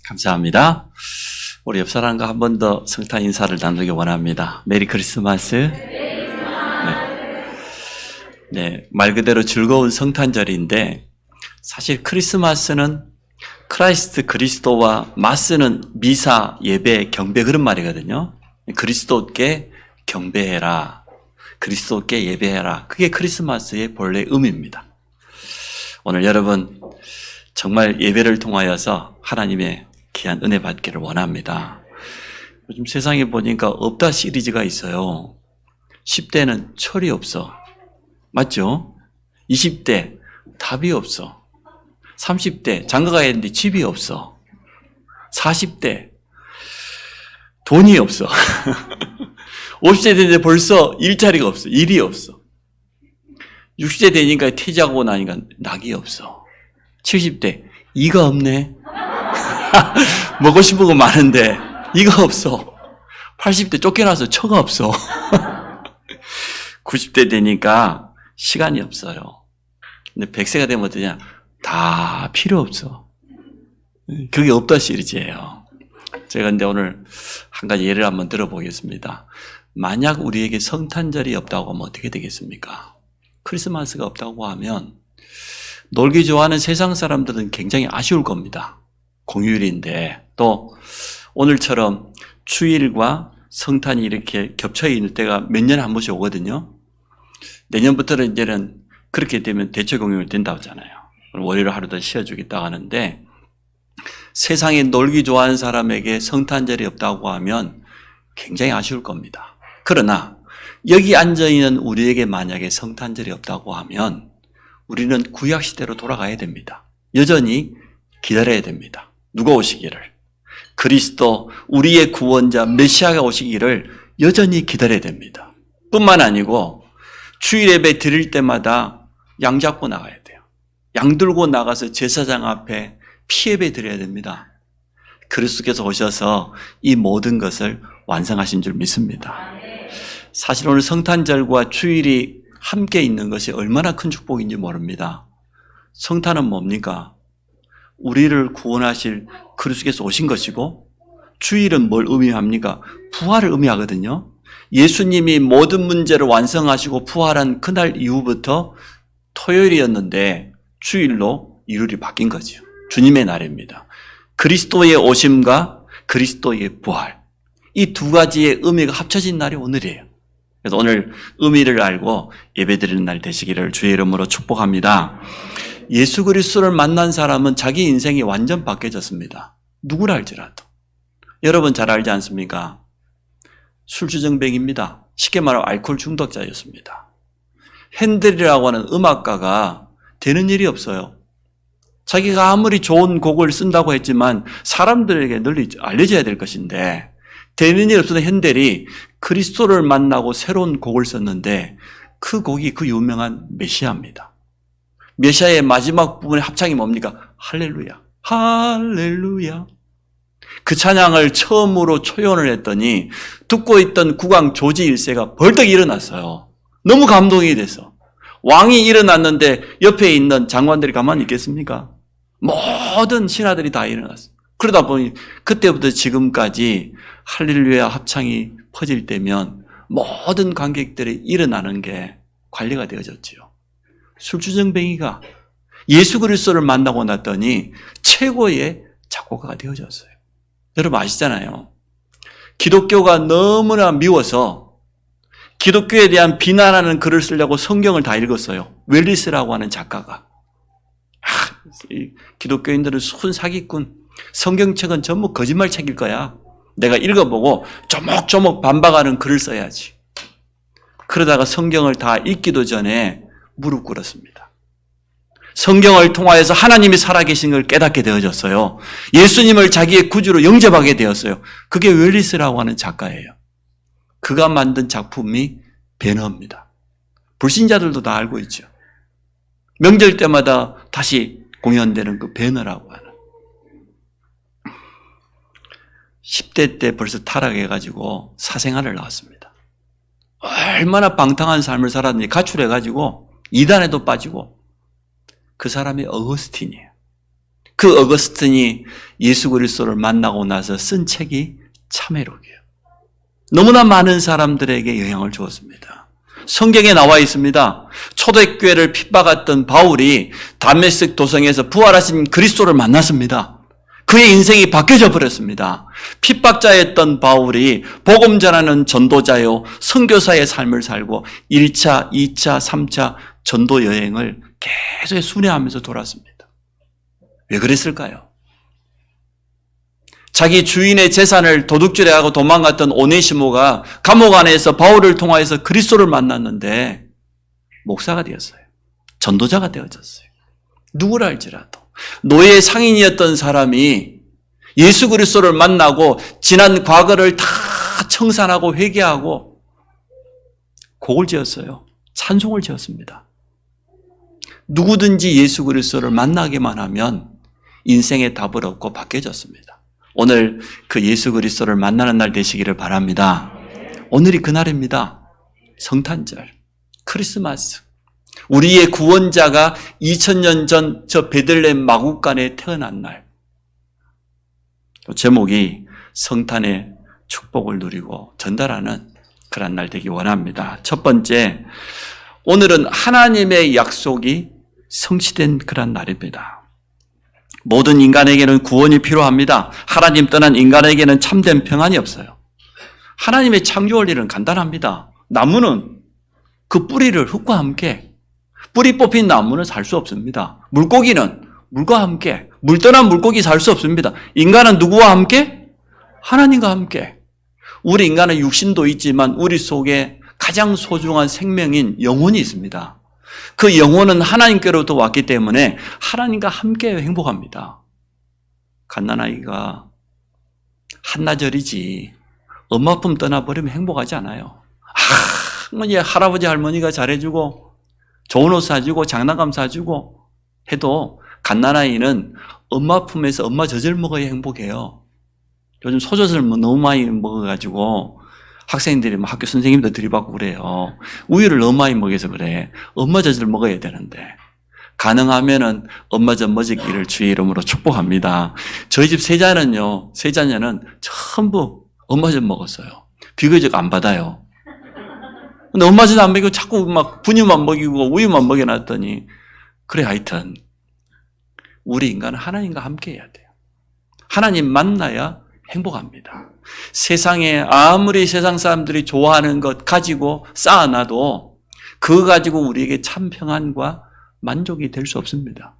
감사합니다. 우리 옆 사람과 한 번 더 성탄 인사를 나누기 원합니다. 메리 크리스마스. 네, 말 그대로 즐거운 성탄절인데 사실 크리스마스는 크라이스트 그리스도와 마스는 미사, 예배, 경배 그런 말이거든요. 그리스도께 경배해라. 그리스도께 예배해라. 그게 크리스마스의 본래 의미입니다. 오늘 여러분 정말 예배를 통하여서 하나님의 귀한 은혜 받기를 원합니다. 요즘 세상에 보니까 없다 시리즈가 있어요. 10대는 철이 없어. 맞죠? 20대 답이 없어. 30대 장가 가야 했는데 집이 없어. 40대 돈이 없어. 50대 되는데 벌써 일자리가 없어. 일이 없어. 60대 되니까 퇴직하고 나니까 낙이 없어. 70대 이가 없네. 먹고 싶은 거 많은데 이가 없어. 80대 쫓겨나서 처가 없어. 90대 되니까 시간이 없어요. 근데 100세가 되면 어떠냐? 다 필요 없어. 그게 없다 시리즈예요. 제가 근데 오늘 한 가지 예를 한번 들어보겠습니다. 만약 우리에게 성탄절이 없다고 하면 어떻게 되겠습니까? 크리스마스가 없다고 하면 놀기 좋아하는 세상 사람들은 굉장히 아쉬울 겁니다. 공휴일인데 또 오늘처럼 추일과 성탄이 이렇게 겹쳐 있는 때가 몇 년에 한 번씩 오거든요. 내년부터는 이제는 그렇게 되면 대체 공휴일 된다고 하잖아요. 월요일 하루 더 쉬어주겠다고 하는데 세상에 놀기 좋아하는 사람에게 성탄절이 없다고 하면 굉장히 아쉬울 겁니다. 그러나 여기 앉아있는 우리에게 만약에 성탄절이 없다고 하면 우리는 구약시대로 돌아가야 됩니다. 여전히 기다려야 됩니다. 누가 오시기를? 그리스도 우리의 구원자 메시아가 오시기를 여전히 기다려야 됩니다. 뿐만 아니고 주일 예배 드릴 때마다 양 잡고 나가야 돼요. 양 들고 나가서 제사장 앞에 피 예배 드려야 됩니다. 그리스도께서 오셔서 이 모든 것을 완성하신 줄 믿습니다. 사실 오늘 성탄절과 주일이 함께 있는 것이 얼마나 큰 축복인지 모릅니다. 성탄은 뭡니까? 우리를 구원하실 그리스도께서 오신 것이고 주일은 뭘 의미합니까? 부활을 의미하거든요. 예수님이 모든 문제를 완성하시고 부활한 그날 이후부터 토요일이었는데 주일로 일요일이 바뀐 거죠. 주님의 날입니다. 그리스도의 오심과 그리스도의 부활 이 두 가지의 의미가 합쳐진 날이 오늘이에요. 그래서 오늘 의미를 알고 예배드리는 날 되시기를 주의 이름으로 축복합니다. 예수 그리스도를 만난 사람은 자기 인생이 완전 바뀌어졌습니다. 누구를 할지라도. 여러분 잘 알지 않습니까? 술주정뱅입니다. 쉽게 말하면 알코올 중독자였습니다. 핸델이라고 하는 음악가가 되는 일이 없어요. 자기가 아무리 좋은 곡을 쓴다고 했지만 사람들에게 널리 알려져야 될 것인데 되는 일 없었던 핸델이 그리스도를 만나고 새로운 곡을 썼는데 그 곡이 그 유명한 메시아입니다. 메시아의 마지막 부분의 합창이 뭡니까? 할렐루야, 할렐루야. 그 찬양을 처음으로 초연을 했더니 듣고 있던 국왕 조지 1세가 벌떡 일어났어요. 너무 감동이 돼서. 왕이 일어났는데 옆에 있는 장관들이 가만히 있겠습니까? 모든 신하들이 다 일어났어요. 그러다 보니 그때부터 지금까지 할렐루야 합창이 퍼질 때면 모든 관객들이 일어나는 게 관리가 되어졌지요. 술주정뱅이가 예수 그리스도를 만나고 났더니 최고의 작곡가가 되어졌어요. 여러분 아시잖아요. 기독교가 너무나 미워서 기독교에 대한 비난하는 글을 쓰려고 성경을 다 읽었어요. 웰리스라고 하는 작가가. 기독교인들은 순 사기꾼. 성경책은 전부 거짓말책일 거야. 내가 읽어보고 조목조목 반박하는 글을 써야지. 그러다가 성경을 다 읽기도 전에 무릎 꿇었습니다. 성경을 통하여서 하나님이 살아계신 걸 깨닫게 되어졌어요. 예수님을 자기의 구주로 영접하게 되었어요. 그게 웰리스라고 하는 작가예요. 그가 만든 작품이 배너입니다. 불신자들도 다 알고 있죠. 명절 때마다 다시 공연되는 그 배너라고 하는. 10대 때 벌써 타락해가지고 사생활을 나왔습니다. 얼마나 방탕한 삶을 살았는지 가출해가지고 이단에도 빠지고 그 사람이 어거스틴이에요. 그 어거스틴이 예수 그리스도를 만나고 나서 쓴 책이 참회록이에요. 너무나 많은 사람들에게 영향을 주었습니다. 성경에 나와 있습니다. 초대교회를 핍박했던 바울이 다메섹 도성에서 부활하신 그리스도를 만났습니다. 그의 인생이 바뀌어져 버렸습니다. 핍박자였던 바울이 복음 전하는 전도자요 선교사의 삶을 살고 1차, 2차, 3차 전도 여행을 계속 순회하면서 돌았습니다. 왜 그랬을까요? 자기 주인의 재산을 도둑질해하고 도망갔던 오네시모가 감옥 안에서 바울을 통하여서 그리스도를 만났는데 목사가 되었어요. 전도자가 되어졌어요. 누구라 할지라도 노예 상인이었던 사람이 예수 그리스도를 만나고 지난 과거를 다 청산하고 회개하고 곡을 지었어요. 찬송을 지었습니다. 누구든지 예수 그리스도를 만나기만 하면 인생의 답을 얻고 바뀌어졌습니다. 오늘 그 예수 그리스도를 만나는 날 되시기를 바랍니다. 오늘이 그날입니다. 성탄절, 크리스마스. 우리의 구원자가 2000년 전 저 베들레헴 마구간에 태어난 날. 제목이 성탄의 축복을 누리고 전달하는 그런 날 되기 원합니다. 첫 번째, 오늘은 하나님의 약속이 성취된 그런 날입니다. 모든 인간에게는 구원이 필요합니다. 하나님 떠난 인간에게는 참된 평안이 없어요. 하나님의 창조 원리는 간단합니다. 나무는 그 뿌리를 흙과 함께, 뿌리 뽑힌 나무는 살 수 없습니다. 물고기는 물과 함께, 물 떠난 물고기 살 수 없습니다. 인간은 누구와 함께? 하나님과 함께. 우리 인간은 육신도 있지만 우리 속에 가장 소중한 생명인 영혼이 있습니다. 그 영혼은 하나님께로부터 왔기 때문에 하나님과 함께 행복합니다. 갓난아이가 한나절이지 엄마 품 떠나버리면 행복하지 않아요. 할머니, 할아버지, 할머니가 잘해주고 좋은 옷 사주고 장난감 사주고 해도 갓난아이는 엄마 품에서 엄마 젖을 먹어야 행복해요. 요즘 소젖을 너무 많이 먹어가지고 학생들이 학교 선생님도 들이받고 그래요. 우유를 너무 많이 먹여서 그래. 엄마 젖을 먹어야 되는데. 가능하면은 엄마 젖 먹이기를 주의 이름으로 축복합니다. 저희 집 세 자녀는 전부 엄마 젖 먹었어요. 비교적 안 받아요. 근데 엄마 젖 안 먹이고 자꾸 막 분유만 먹이고 우유만 먹여놨더니 그래 하여튼 우리 인간은 하나님과 함께 해야 돼요. 하나님 만나야 행복합니다. 세상에 아무리 세상 사람들이 좋아하는 것 가지고 쌓아놔도 그거 가지고 우리에게 참 평안과 만족이 될 수 없습니다.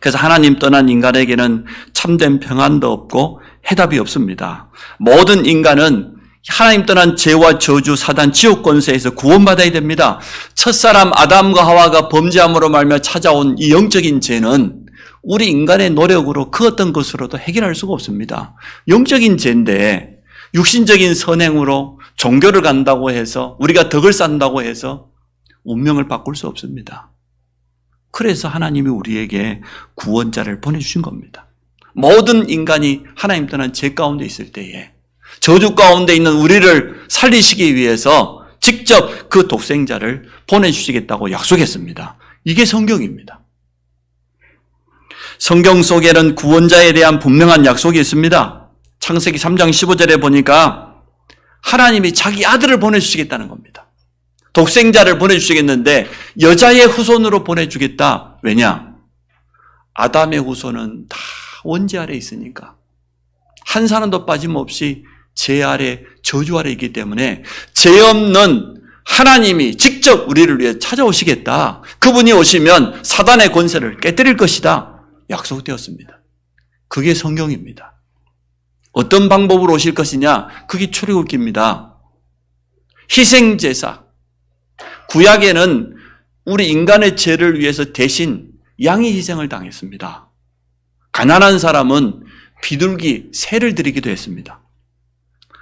그래서 하나님 떠난 인간에게는 참된 평안도 없고 해답이 없습니다. 모든 인간은 하나님 떠난 죄와 저주, 사단, 지옥 권세에서 구원받아야 됩니다. 첫사람 아담과 하와가 범죄함으로 말미암아 찾아온 이 영적인 죄는 우리 인간의 노력으로 그 어떤 것으로도 해결할 수가 없습니다. 영적인 죄인데 육신적인 선행으로 종교를 간다고 해서 우리가 덕을 쌓는다고 해서 운명을 바꿀 수 없습니다. 그래서 하나님이 우리에게 구원자를 보내주신 겁니다. 모든 인간이 하나님 떠난 죄 가운데 있을 때에 저주 가운데 있는 우리를 살리시기 위해서 직접 그 독생자를 보내주시겠다고 약속했습니다. 이게 성경입니다. 성경 속에는 구원자에 대한 분명한 약속이 있습니다. 창세기 3장 15절에 보니까 하나님이 자기 아들을 보내주시겠다는 겁니다. 독생자를 보내주시겠는데 여자의 후손으로 보내주겠다. 왜냐? 아담의 후손은 다 원죄 아래 있으니까 한 사람도 빠짐없이 죄 아래, 저주 아래 있기 때문에 죄 없는 하나님이 직접 우리를 위해 찾아오시겠다. 그분이 오시면 사단의 권세를 깨뜨릴 것이다. 약속되었습니다. 그게 성경입니다. 어떤 방법으로 오실 것이냐? 그게 출애굽기입니다. 희생제사. 구약에는 우리 인간의 죄를 위해서 대신 양의 희생을 당했습니다. 가난한 사람은 비둘기, 새를 드리기도 했습니다.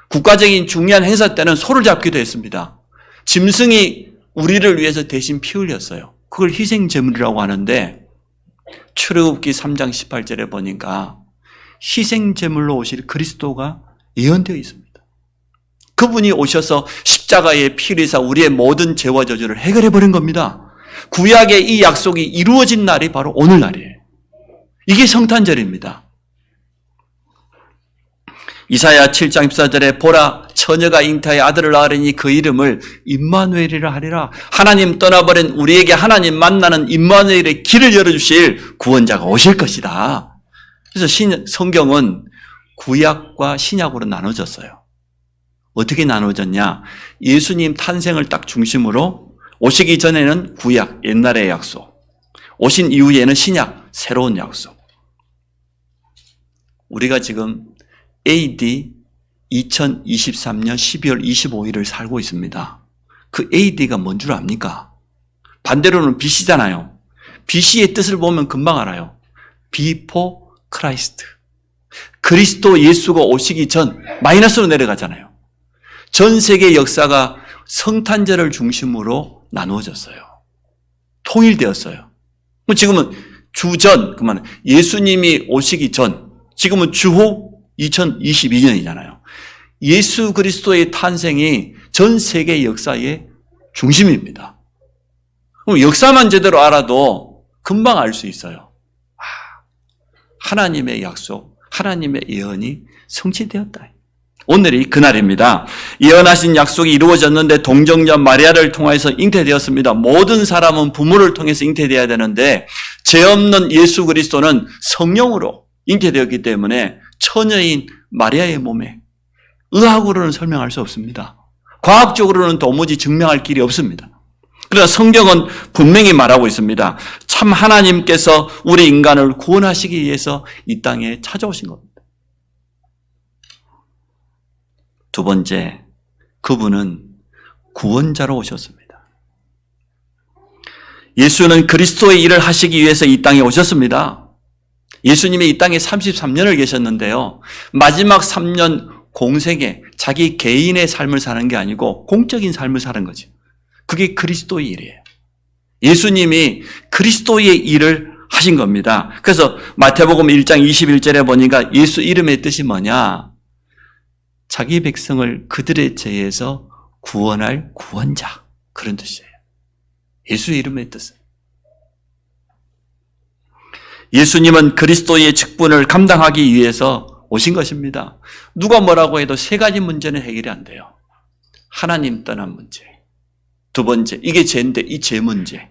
국가적인 중요한 행사 때는 소를 잡기도 했습니다. 짐승이 우리를 위해서 대신 피 흘렸어요. 그걸 희생제물이라고 하는데 출애굽기 3장 18절에 보니까 희생제물로 오실 그리스도가 예언되어 있습니다. 그분이 오셔서 십자가에 피 흘리사 우리의 모든 죄와 저주를 해결해버린 겁니다. 구약의 이 약속이 이루어진 날이 바로 오늘날이에요. 이게 성탄절입니다. 이사야 7장 14절에 보라 처녀가 잉타의 아들을 낳으리니 그 이름을 임마누엘이라 하리라. 하나님 떠나버린 우리에게 하나님 만나는 임마누엘의 길을 열어주실 구원자가 오실 것이다. 그래서 성경은 구약과 신약으로 나눠졌어요. 어떻게 나눠졌냐? 예수님 탄생을 딱 중심으로 오시기 전에는 구약, 옛날의 약속, 오신 이후에는 신약, 새로운 약속. 우리가 지금 AD 2023년 12월 25일을 살고 있습니다. 그 AD가 뭔 줄 압니까? 반대로는 BC잖아요. BC의 뜻을 보면 금방 알아요. Before Christ. 그리스도 예수가 오시기 전 마이너스로 내려가잖아요. 전 세계 역사가 성탄절을 중심으로 나누어졌어요. 통일되었어요. 지금은 주전, 그만 예수님이 오시기 전, 지금은 주후 2022년이잖아요. 예수 그리스도의 탄생이 전 세계 역사의 중심입니다. 그럼 역사만 제대로 알아도 금방 알 수 있어요. 하나님의 약속, 하나님의 예언이 성취되었다. 오늘이 그날입니다. 예언하신 약속이 이루어졌는데 동정녀 마리아를 통해서 잉태되었습니다. 모든 사람은 부모를 통해서 잉태되어야 되는데 죄 없는 예수 그리스도는 성령으로 잉태되었기 때문에 처녀인 마리아의 몸에 의학으로는 설명할 수 없습니다. 과학적으로는 도무지 증명할 길이 없습니다. 그러나 성경은 분명히 말하고 있습니다. 참 하나님께서 우리 인간을 구원하시기 위해서 이 땅에 찾아오신 겁니다. 두 번째, 그분은 구원자로 오셨습니다. 예수는 그리스도의 일을 하시기 위해서 이 땅에 오셨습니다. 예수님이 이 땅에 33년을 계셨는데요. 마지막 3년 공생에 자기 개인의 삶을 사는 게 아니고 공적인 삶을 사는 거죠. 그게 그리스도의 일이에요. 예수님이 그리스도의 일을 하신 겁니다. 그래서 마태복음 1장 21절에 보니까 예수 이름의 뜻이 뭐냐? 자기 백성을 그들의 죄에서 구원할 구원자, 그런 뜻이에요. 예수의 이름의 뜻은. 예수님은 그리스도의 직분을 감당하기 위해서 오신 것입니다. 누가 뭐라고 해도 세 가지 문제는 해결이 안 돼요. 하나님 떠난 문제. 두 번째, 이게 죄인데 이 죄 문제.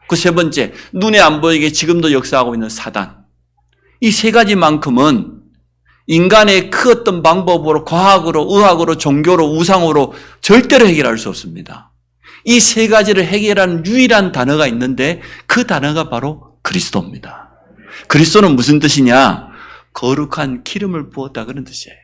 그 세 번째, 눈에 안 보이게 지금도 역사하고 있는 사단. 이 세 가지만큼은 인간의 그 어떤 방법으로, 과학으로, 의학으로, 종교로, 우상으로 절대로 해결할 수 없습니다. 이 세 가지를 해결하는 유일한 단어가 있는데 그 단어가 바로 그리스도입니다. 그리스도는 무슨 뜻이냐? 거룩한 기름을 부었다, 그런 뜻이에요.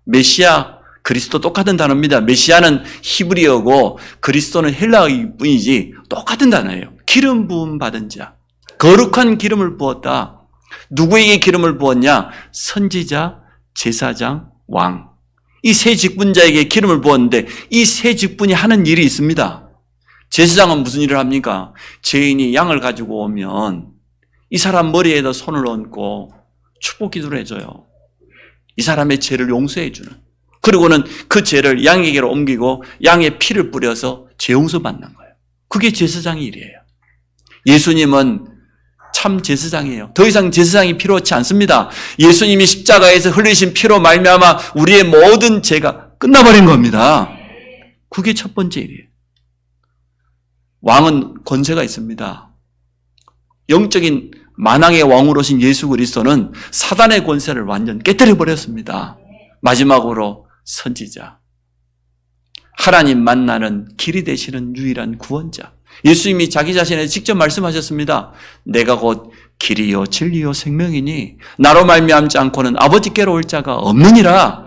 메시아, 그리스도 똑같은 단어입니다. 메시아는 히브리어고 그리스도는 헬라어일 뿐이지 똑같은 단어예요. 기름 부음 받은 자. 거룩한 기름을 부었다. 누구에게 기름을 부었냐? 선지자, 제사장, 왕. 이 세 직분자에게 기름을 부었는데 이 세 직분이 하는 일이 있습니다. 제사장은 무슨 일을 합니까? 죄인이 양을 가지고 오면 이 사람 머리에다 손을 얹고 축복 기도를 해줘요. 이 사람의 죄를 용서해 주는. 그리고는 그 죄를 양에게로 옮기고 양의 피를 뿌려서 죄 용서 받는 거예요. 그게 제사장의 일이에요. 예수님은 참 제사장이에요. 더 이상 제사장이 필요치 않습니다. 예수님이 십자가에서 흘리신 피로 말미암아 우리의 모든 죄가 끝나버린 겁니다. 그게 첫 번째 일이에요. 왕은 권세가 있습니다. 영적인 만왕의 왕으로신 예수 그리스도는 사단의 권세를 완전 깨뜨려 버렸습니다. 마지막으로 선지자. 하나님 만나는 길이 되시는 유일한 구원자. 예수님이 자기 자신에 직접 말씀하셨습니다. 내가 곧 길이요 진리요 생명이니 나로 말미암지 않고는 아버지께로 올 자가 없느니라.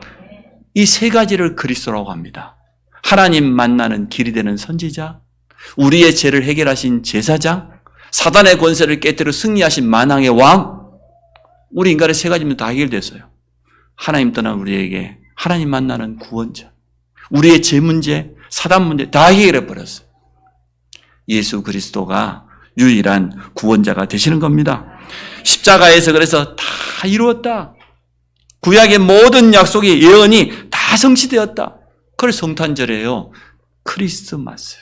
이 세 가지를 그리스도라고 합니다. 하나님 만나는 길이 되는 선지자, 우리의 죄를 해결하신 제사장, 사단의 권세를 깨뜨려 승리하신 만왕의 왕. 우리 인간의 세 가지면 다 해결됐어요. 하나님 떠난 우리에게 하나님 만나는 구원자, 우리의 죄 문제, 사단 문제 다 해결해 버렸어요. 예수 그리스도가 유일한 구원자가 되시는 겁니다. 십자가에서 그래서 다 이루었다. 구약의 모든 약속의 예언이 다 성취되었다. 그걸 성탄절이에요. 크리스마스.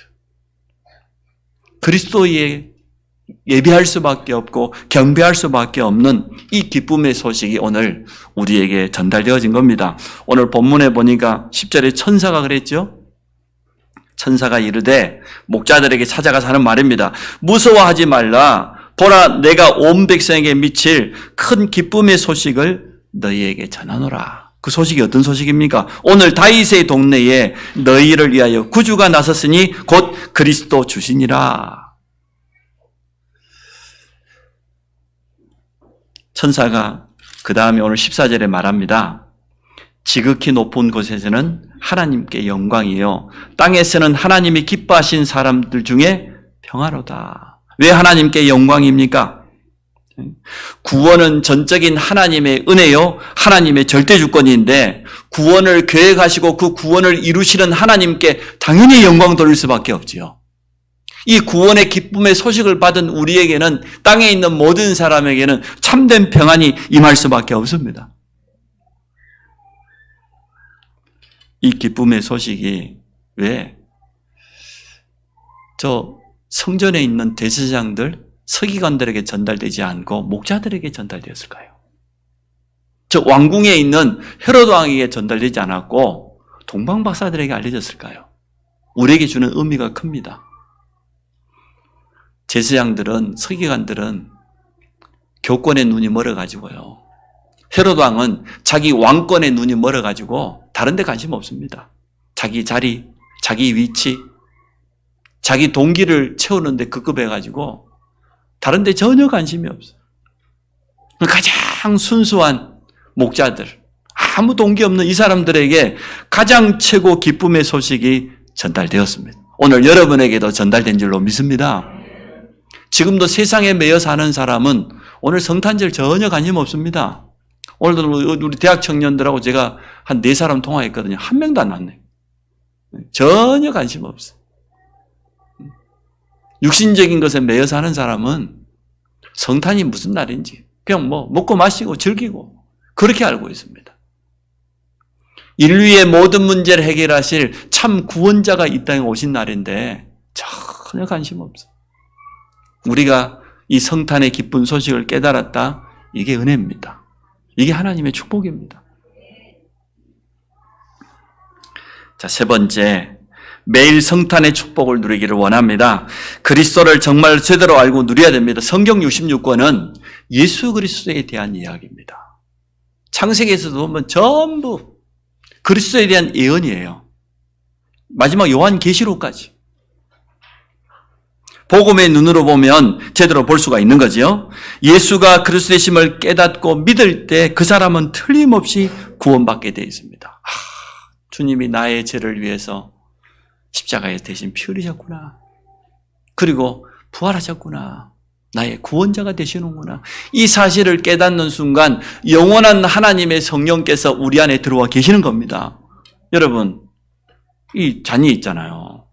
그리스도의 예비할 수밖에 없고 경배할 수밖에 없는 이 기쁨의 소식이 오늘 우리에게 전달되어진 겁니다. 오늘 본문에 보니까 10절에 천사가 그랬죠. 천사가 이르되 목자들에게 찾아가서 하는 말입니다. 무서워하지 말라. 보라, 내가 온 백성에게 미칠 큰 기쁨의 소식을 너희에게 전하노라. 그 소식이 어떤 소식입니까? 오늘 다윗의 동네에 너희를 위하여 구주가 나섰으니 곧 그리스도 주시니라. 천사가 그 다음에 오늘 14절에 말합니다. 지극히 높은 곳에서는 하나님께 영광이요, 땅에서는 하나님이 기뻐하신 사람들 중에 평화로다. 왜 하나님께 영광입니까? 구원은 전적인 하나님의 은혜요, 하나님의 절대 주권인데 구원을 계획하시고 그 구원을 이루시는 하나님께 당연히 영광 돌릴 수밖에 없지요. 이 구원의 기쁨의 소식을 받은 우리에게는, 땅에 있는 모든 사람에게는 참된 평안이 임할 수밖에 없습니다. 이 기쁨의 소식이 왜 저 성전에 있는 대제사장들, 서기관들에게 전달되지 않고 목자들에게 전달되었을까요? 저 왕궁에 있는 헤로드 왕에게 전달되지 않았고 동방박사들에게 알려졌을까요? 우리에게 주는 의미가 큽니다. 제사장들은, 서기관들은 교권의 눈이 멀어가지고요, 헤로드 왕은 자기 왕권의 눈이 멀어가지고 다른 데 관심 없습니다. 자기 자리, 자기 위치, 자기 동기를 채우는 데 급급해가지고 다른 데 전혀 관심이 없어요. 가장 순수한 목자들, 아무 동기 없는 이 사람들에게 가장 최고 기쁨의 소식이 전달되었습니다. 오늘 여러분에게도 전달된 줄로 믿습니다. 지금도 세상에 매여 사는 사람은 오늘 성탄절 전혀 관심 없습니다. 오늘도 우리 대학 청년들하고 제가 한 4사람 통화했거든요. 한 명도 안 왔네요. 전혀 관심 없어요. 육신적인 것에 매여 사는 사람은 성탄이 무슨 날인지 그냥 먹고 마시고 즐기고 그렇게 알고 있습니다. 인류의 모든 문제를 해결하실 참 구원자가 이 땅에 오신 날인데 전혀 관심 없어요. 우리가 이 성탄의 기쁜 소식을 깨달았다. 이게 은혜입니다. 이게 하나님의 축복입니다. 자, 세 번째, 매일 성탄의 축복을 누리기를 원합니다. 그리스도를 정말 제대로 알고 누려야 됩니다. 성경 66권은 예수 그리스도에 대한 이야기입니다. 창세기에서도 보면 전부 그리스도에 대한 예언이에요. 마지막 요한계시록까지. 복음의 눈으로 보면 제대로 볼 수가 있는 거죠. 예수가 그리스도의 심을 깨닫고 믿을 때 그 사람은 틀림없이 구원받게 되어 있습니다. 주님이 나의 죄를 위해서 십자가에 대신 피 흘리셨구나. 그리고 부활하셨구나. 나의 구원자가 되시는구나. 이 사실을 깨닫는 순간 영원한 하나님의 성령께서 우리 안에 들어와 계시는 겁니다. 여러분, 이 잔이 있잖아요.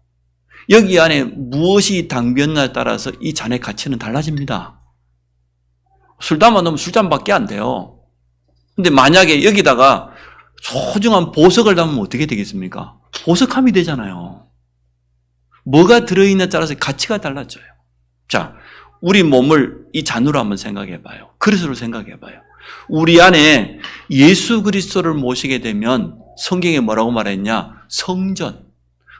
여기 안에 무엇이 담겼냐에 따라서 이 잔의 가치는 달라집니다. 술 담아놓으면 술잔밖에 안 돼요. 근데 만약에 여기다가 소중한 보석을 담으면 어떻게 되겠습니까? 보석함이 되잖아요. 뭐가 들어있냐에 따라서 가치가 달라져요. 자, 우리 몸을 이 잔으로 한번 생각해 봐요. 그릇으로 생각해 봐요. 우리 안에 예수 그리스도를 모시게 되면 성경에 뭐라고 말했냐? 성전,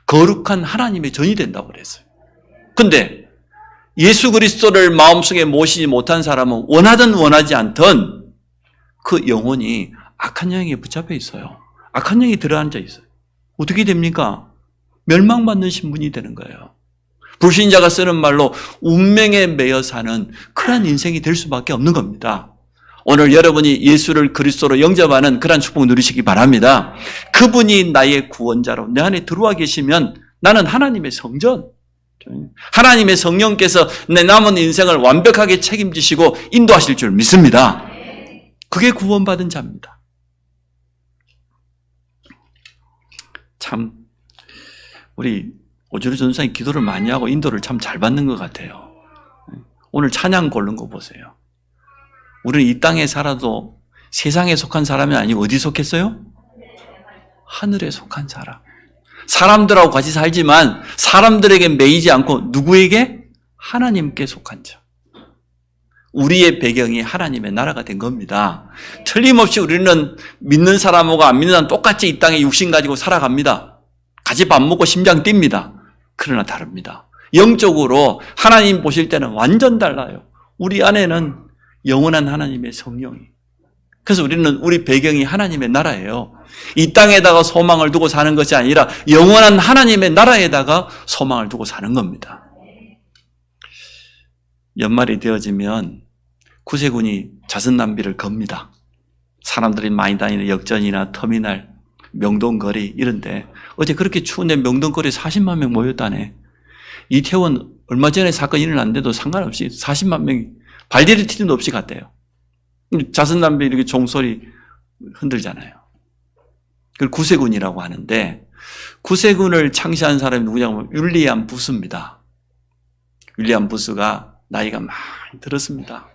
거룩한 하나님의 전이 된다고 그랬어요. 근데 예수 그리스도를 마음속에 모시지 못한 사람은 원하든 원하지 않든 그 영혼이 악한 영에 붙잡혀 있어요. 악한 영이 들어앉아 있어요. 어떻게 됩니까? 멸망받는 신분이 되는 거예요. 불신자가 쓰는 말로 운명에 매여 사는 그런 인생이 될 수밖에 없는 겁니다. 오늘 여러분이 예수를 그리스도로 영접하는 그런 축복 누리시기 바랍니다. 그분이 나의 구원자로 내 안에 들어와 계시면 나는 하나님의 성전, 하나님의 성령께서 내 남은 인생을 완벽하게 책임지시고 인도하실 줄 믿습니다. 그게 구원받은 자입니다. 참 우리 오주리 전사님 기도를 많이 하고 인도를 참 잘 받는 것 같아요. 오늘 찬양 고른 거 보세요. 우리는 이 땅에 살아도 세상에 속한 사람이 아니고 어디 속했어요? 하늘에 속한 사람. 사람들하고 같이 살지만 사람들에게 매이지 않고 누구에게? 하나님께 속한 자. 우리의 배경이 하나님의 나라가 된 겁니다. 틀림없이 우리는 믿는 사람하고 안 믿는 사람 똑같이 이 땅에 육신 가지고 살아갑니다. 같이 밥 먹고 심장 뜁니다. 그러나 다릅니다. 영적으로 하나님 보실 때는 완전 달라요. 우리 안에는 영원한 하나님의 성령이. 그래서 우리는 우리 배경이 하나님의 나라예요. 이 땅에다가 소망을 두고 사는 것이 아니라 영원한 하나님의 나라에다가 소망을 두고 사는 겁니다. 연말이 되어지면 구세군이 자선남비를 겁니다. 사람들이 많이 다니는 역전이나 터미널, 명동거리 이런데 어제 그렇게 추운데 명동거리에 40만 명 모였다네. 이태원 얼마 전에 사건이 일어났는데도 상관없이 40만 명이 발디딜 틈도 없이 갔대요. 자선남비 이렇게 종소리 흔들잖아요. 그걸 구세군이라고 하는데 구세군을 창시한 사람이 누구냐면 윌리엄 부스입니다. 윌리엄 부스가 나이가 많이 들었습니다.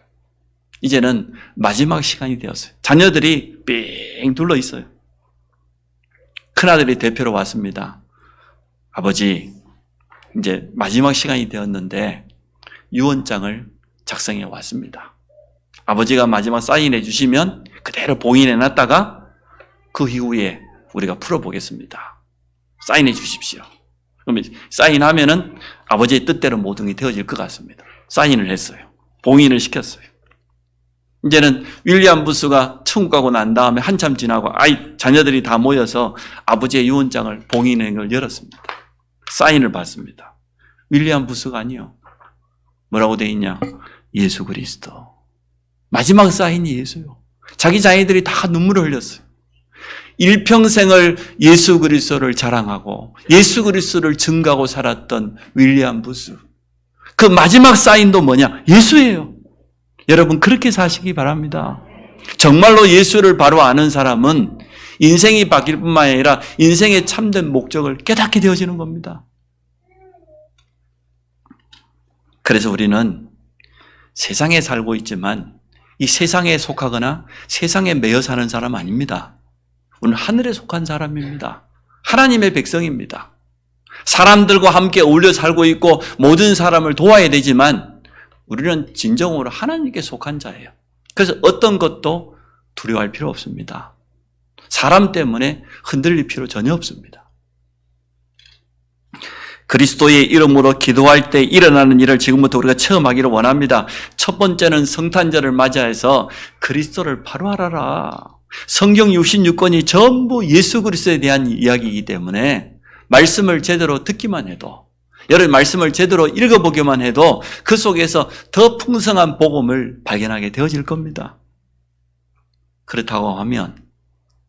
이제는 마지막 시간이 되었어요. 자녀들이 삥 둘러 있어요. 큰아들이 대표로 왔습니다. 아버지, 이제 마지막 시간이 되었는데 유언장을 작성해 왔습니다. 아버지가 마지막 사인해 주시면 그대로 봉인해 놨다가 그 이후에 우리가 풀어보겠습니다. 사인해 주십시오. 그러면 사인하면은 아버지의 뜻대로 모든 게 되어질 것 같습니다. 사인을 했어요. 봉인을 시켰어요. 이제는 윌리엄 부스가 천국 가고 난 다음에 한참 지나고 자녀들이 다 모여서 아버지의 유언장을 봉인한 걸 열었습니다. 사인을 받습니다. 윌리엄 부스가 아니요. 뭐라고 돼 있냐? 예수 그리스도. 마지막 사인이 예수요. 자기 자녀들이 다 눈물을 흘렸어요. 일평생을 예수 그리스도를 자랑하고 예수 그리스도를 증거하고 살았던 윌리엄 부스. 그 마지막 사인도 뭐냐? 예수예요. 여러분 그렇게 사시기 바랍니다. 정말로 예수를 바로 아는 사람은 인생이 바뀔 뿐만 아니라 인생의 참된 목적을 깨닫게 되어지는 겁니다. 그래서 우리는 세상에 살고 있지만 이 세상에 속하거나 세상에 매여 사는 사람 아닙니다. 우리는 하늘에 속한 사람입니다. 하나님의 백성입니다. 사람들과 함께 어울려 살고 있고 모든 사람을 도와야 되지만 우리는 진정으로 하나님께 속한 자예요. 그래서 어떤 것도 두려워할 필요 없습니다. 사람 때문에 흔들릴 필요 전혀 없습니다. 그리스도의 이름으로 기도할 때 일어나는 일을 지금부터 우리가 체험하기를 원합니다. 첫 번째는 성탄절을 맞이해서 그리스도를 바로 알아라. 성경 66권이 전부 예수 그리스도에 대한 이야기이기 때문에 말씀을 제대로 듣기만 해도, 여러분 말씀을 제대로 읽어보기만 해도 그 속에서 더 풍성한 복음을 발견하게 되어질 겁니다. 그렇다고 하면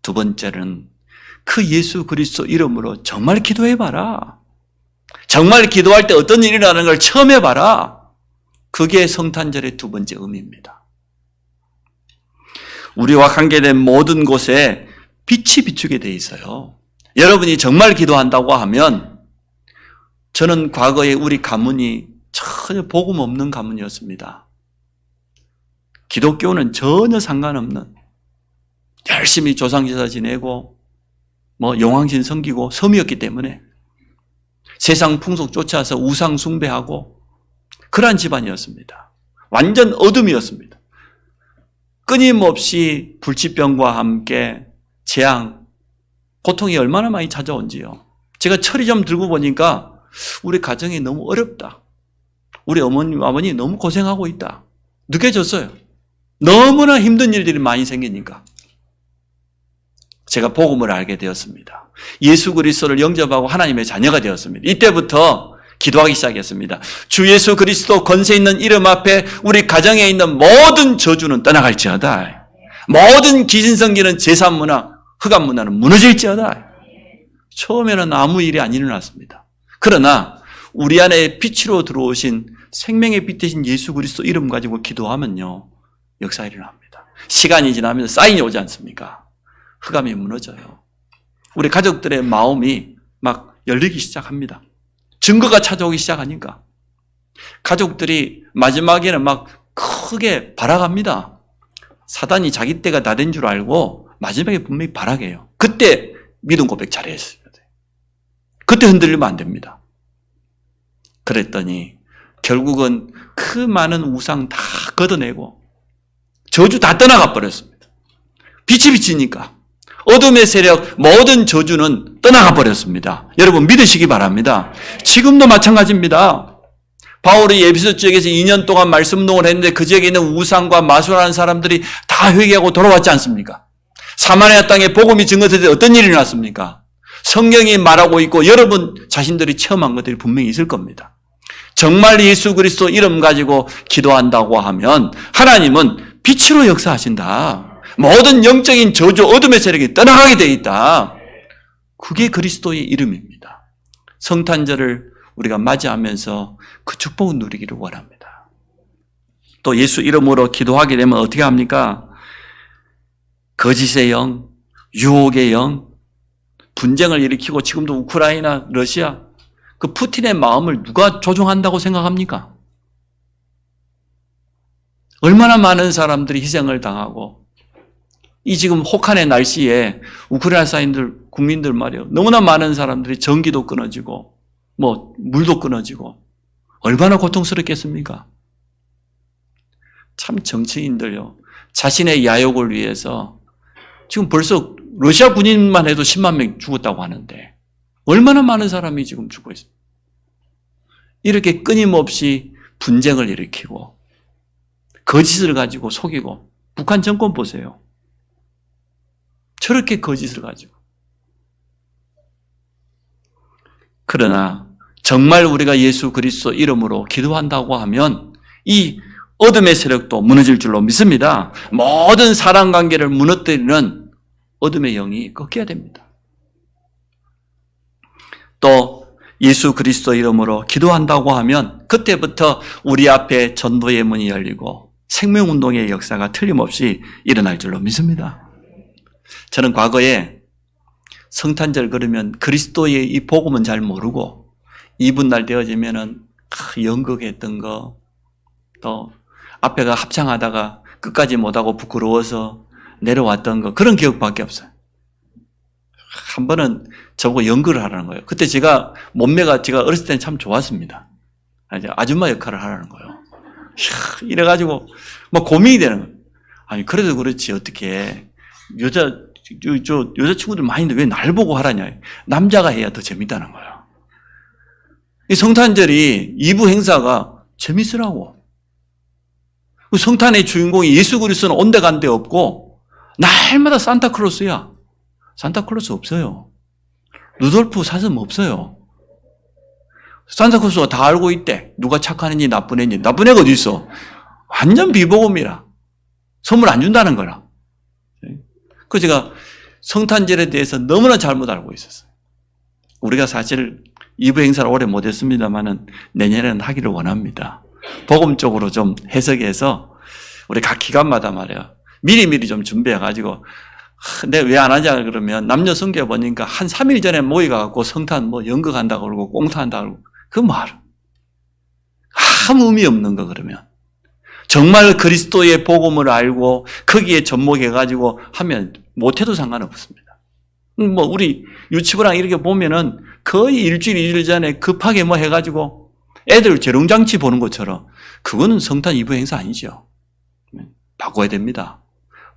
두 번째는 그 예수 그리스도 이름으로 정말 기도해봐라. 정말 기도할 때 어떤 일이 일어나는 걸 처음 해봐라. 그게 성탄절의 두 번째 의미입니다. 우리와 관계된 모든 곳에 빛이 비추게 돼 있어요. 여러분이 정말 기도한다고 하면, 저는 과거에 우리 가문이 전혀 복음 없는 가문이었습니다. 기독교는 전혀 상관없는, 열심히 조상제사 지내고 용왕신 섬기고 섬이었기 때문에 세상 풍속 쫓아서 우상 숭배하고 그러한 집안이었습니다. 완전 어둠이었습니다. 끊임없이 불치병과 함께 재앙, 고통이 얼마나 많이 찾아온지요. 제가 철이 좀 들고 보니까 우리 가정이 너무 어렵다. 우리 어머님, 아버님 너무 고생하고 있다. 느껴졌어요. 너무나 힘든 일들이 많이 생기니까. 제가 복음을 알게 되었습니다. 예수 그리스도를 영접하고 하나님의 자녀가 되었습니다. 이때부터 기도하기 시작했습니다. 주 예수 그리스도 권세 있는 이름 앞에 우리 가정에 있는 모든 저주는 떠나갈지어다. 모든 기신성기는 제산문화, 흑암문화는 무너질지어다. 처음에는 아무 일이 안 일어났습니다. 그러나 우리 안에 빛으로 들어오신 생명의 빛 되신 예수 그리스도 이름 가지고 기도하면요, 역사가 일어납니다. 시간이 지나면 사인이 오지 않습니까? 흑암이 무너져요. 우리 가족들의 마음이 막 열리기 시작합니다. 증거가 찾아오기 시작하니까 가족들이 마지막에는 막 크게 발악합니다. 사단이 자기 때가 다 된 줄 알고 마지막에 분명히 발악해요. 그때 믿음 고백 잘해야 돼요. 그때 흔들리면 안 됩니다. 그랬더니 결국은 그 많은 우상 다 걷어내고 저주 다 떠나가 버렸습니다. 빛이 비치니까 어둠의 세력 모든 저주는 떠나가 버렸습니다. 여러분 믿으시기 바랍니다. 지금도 마찬가지입니다. 바울이 에베소 지역에서 2년 동안 말씀운동을 했는데 그 지역에 있는 우상과 마술하는 사람들이 다 회개하고 돌아왔지 않습니까? 사마리아 땅에 복음이 증거될 때 어떤 일이 일어났습니까? 성경이 말하고 있고 여러분 자신들이 체험한 것들이 분명히 있을 겁니다. 정말 예수 그리스도 이름 가지고 기도한다고 하면 하나님은 빛으로 역사하신다. 모든 영적인 저주, 어둠의 세력이 떠나가게 되어 있다. 그게 그리스도의 이름입니다. 성탄절을 우리가 맞이하면서 그 축복을 누리기를 원합니다. 또 예수 이름으로 기도하게 되면 어떻게 합니까? 거짓의 영, 유혹의 영, 분쟁을 일으키고 지금도 우크라이나, 러시아, 그 푸틴의 마음을 누가 조종한다고 생각합니까? 얼마나 많은 사람들이 희생을 당하고 이 지금 혹한의 날씨에 우크라이나 사인들, 국민들 말이에요. 너무나 많은 사람들이 전기도 끊어지고 물도 끊어지고 얼마나 고통스럽겠습니까? 참 정치인들요. 자신의 야욕을 위해서 지금 벌써 러시아 군인만 해도 10만 명 죽었다고 하는데 얼마나 많은 사람이 지금 죽고 있습니다. 이렇게 끊임없이 분쟁을 일으키고 거짓을 가지고 속이고 북한 정권 보세요. 저렇게 거짓을 가지고. 그러나 정말 우리가 예수 그리스도 이름으로 기도한다고 하면 이 어둠의 세력도 무너질 줄로 믿습니다. 모든 사람 관계를 무너뜨리는 어둠의 영이 꺾여야 됩니다. 또 예수 그리스도 이름으로 기도한다고 하면 그때부터 우리 앞에 전도의 문이 열리고 생명운동의 역사가 틀림없이 일어날 줄로 믿습니다. 저는 과거에 성탄절 그러면 그리스도의 이 복음은 잘 모르고 이분날 되어지면은 연극했던 거, 또 앞에가 합창하다가 끝까지 못하고 부끄러워서 내려왔던 거, 그런 기억밖에 없어요. 한 번은 저보고 연극을 하라는 거예요. 그때 제가 몸매가 제가 어렸을 때는 참 좋았습니다. 아줌마 역할을 하라는 거예요. 이래가지고 막 고민이 되는 거예요. 아니 그래도 그렇지 어떻게 여자친구들 많이 있는데 왜 날 보고 하라냐. 남자가 해야 더 재밌다는 거예요. 이 성탄절이 2부 행사가 재밌으라고. 성탄의 주인공이 예수 그리스도는 온데간데 없고 날마다 산타클로스야. 산타클로스 없어요. 루돌프 사슴 없어요. 산타클로스가 다 알고 있대. 누가 착한 애인지 나쁜 애인지. 나쁜 애가 어디 있어. 완전 비복음이라. 선물 안 준다는 거라. 그래서 제가 성탄절에 대해서 너무나 잘못 알고 있었어요. 우리가 사실 2부 행사를 오래 못했습니다만은 내년에는 하기를 원합니다. 복음 쪽으로 좀 해석해서 우리 각 기관마다 말이야 미리미리 좀 준비해가지고 내가 왜 안 하냐 그러면 남녀 성교 보니까 한 3일 전에 모여가지고 성탄 연극한다고 그러고 꽁탄한다고 그러고 그 말 아무 의미 없는 거 그러면 정말 그리스도의 복음을 알고 거기에 접목해가지고 하면 못해도 상관없습니다. 우리 유치부랑 이렇게 보면은 거의 일주일, 2일 전에 급하게 해가지고 애들 재롱장치 보는 것처럼 그거는 성탄 2부 행사 아니죠. 바꿔야 됩니다.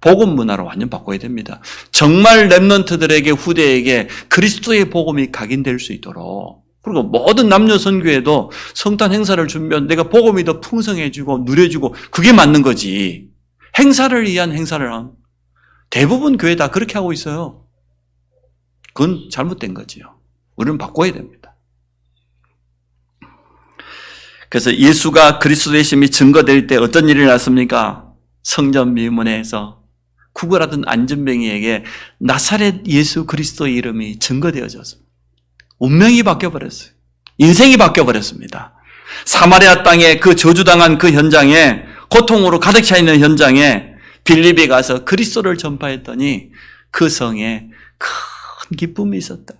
복음 문화로 완전 바꿔야 됩니다. 정말 렘넌트들에게 후대에게 그리스도의 복음이 각인될 수 있도록 그리고 모든 남녀 선교에도 성탄 행사를 준비하면 내가 복음이 더 풍성해지고 누려지고 그게 맞는 거지. 행사를 위한 행사를 한 대부분 교회 다 그렇게 하고 있어요. 그건 잘못된 거지요. 우리는 바꿔야 됩니다. 그래서 예수가 그리스도의 심이 증거될 때 어떤 일이 났습니까? 성전 미문에서 구걸하던 안전뱅이에게 나사렛 예수 그리스도의 이름이 증거되어졌습니다. 운명이 바뀌어버렸어요. 인생이 바뀌어버렸습니다. 사마리아 땅에 그 저주당한 그 현장에 고통으로 가득 차 있는 현장에 빌립이 가서 그리스도를 전파했더니 그 성에 큰 기쁨이 있었다.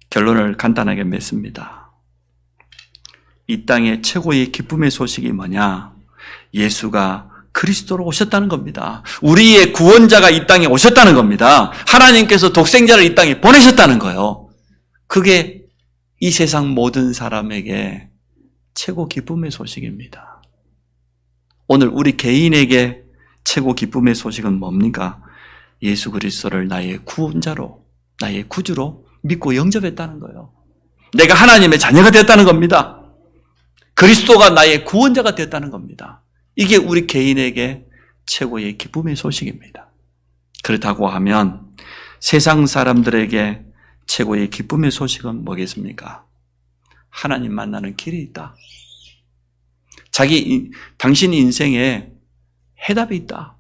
결론을 간단하게 맺습니다. 이 땅의 최고의 기쁨의 소식이 뭐냐? 예수가 그리스도로 오셨다는 겁니다. 우리의 구원자가 이 땅에 오셨다는 겁니다. 하나님께서 독생자를 이 땅에 보내셨다는 거예요. 그게 이 세상 모든 사람에게 최고 기쁨의 소식입니다. 오늘 우리 개인에게 최고 기쁨의 소식은 뭡니까? 예수 그리스도를 나의 구원자로, 나의 구주로 믿고 영접했다는 거예요. 내가 하나님의 자녀가 됐다는 겁니다. 그리스도가 나의 구원자가 됐다는 겁니다. 이게 우리 개인에게 최고의 기쁨의 소식입니다. 그렇다고 하면 세상 사람들에게 최고의 기쁨의 소식은 뭐겠습니까? 하나님 만나는 길이 있다. 당신 인생에 해답이 있다.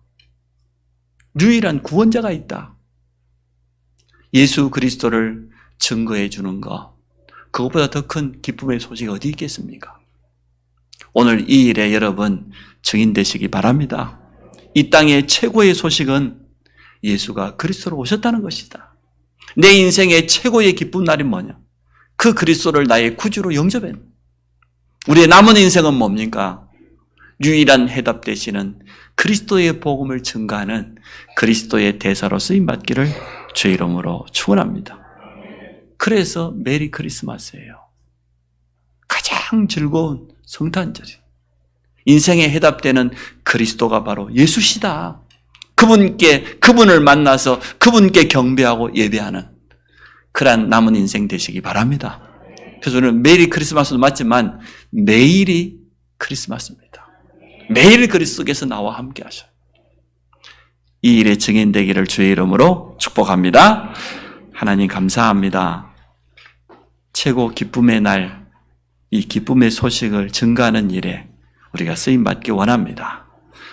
유일한 구원자가 있다. 예수 그리스도를 증거해 주는 것, 그것보다 더 큰 기쁨의 소식이 어디 있겠습니까? 오늘 이 일에 여러분 증인 되시기 바랍니다. 이 땅의 최고의 소식은 예수가 그리스도로 오셨다는 것이다. 내 인생의 최고의 기쁜 날이 뭐냐? 그 그리스도를 나의 구주로 영접한. 우리의 남은 인생은 뭡니까? 유일한 해답 되시는 그리스도의 복음을 증가하는 그리스도의 대사로 쓰임받기를 주의 이름으로 축원합니다. 그래서 메리 크리스마스예요. 가장 즐거운 성탄절이. 인생의 해답되는 그리스도가 바로 예수시다. 그분을 만나서 그분께 경배하고 예배하는 그러한 남은 인생 되시기 바랍니다. 그래서 오늘 메리 크리스마스도 맞지만 매일이 크리스마스입니다. 매일 그리스도께서 나와 함께 하셔요. 이 일의 증인되기를 주의 이름으로 축복합니다. 하나님 감사합니다. 최고 기쁨의 날, 이 기쁨의 소식을 증가하는 일에 우리가 쓰임받기 원합니다.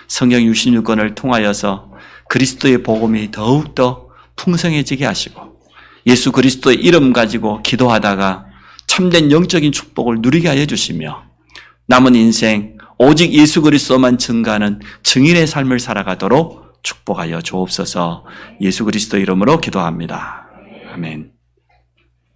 성경 66권을 통하여서 그리스도의 복음이 더욱더 풍성해지게 하시고 예수 그리스도의 이름 가지고 기도하다가 참된 영적인 축복을 누리게 하여 주시며 남은 인생 오직 예수 그리스도만 증가하는 증인의 삶을 살아가도록 축복하여 주옵소서. 예수 그리스도 이름으로 기도합니다. 아멘.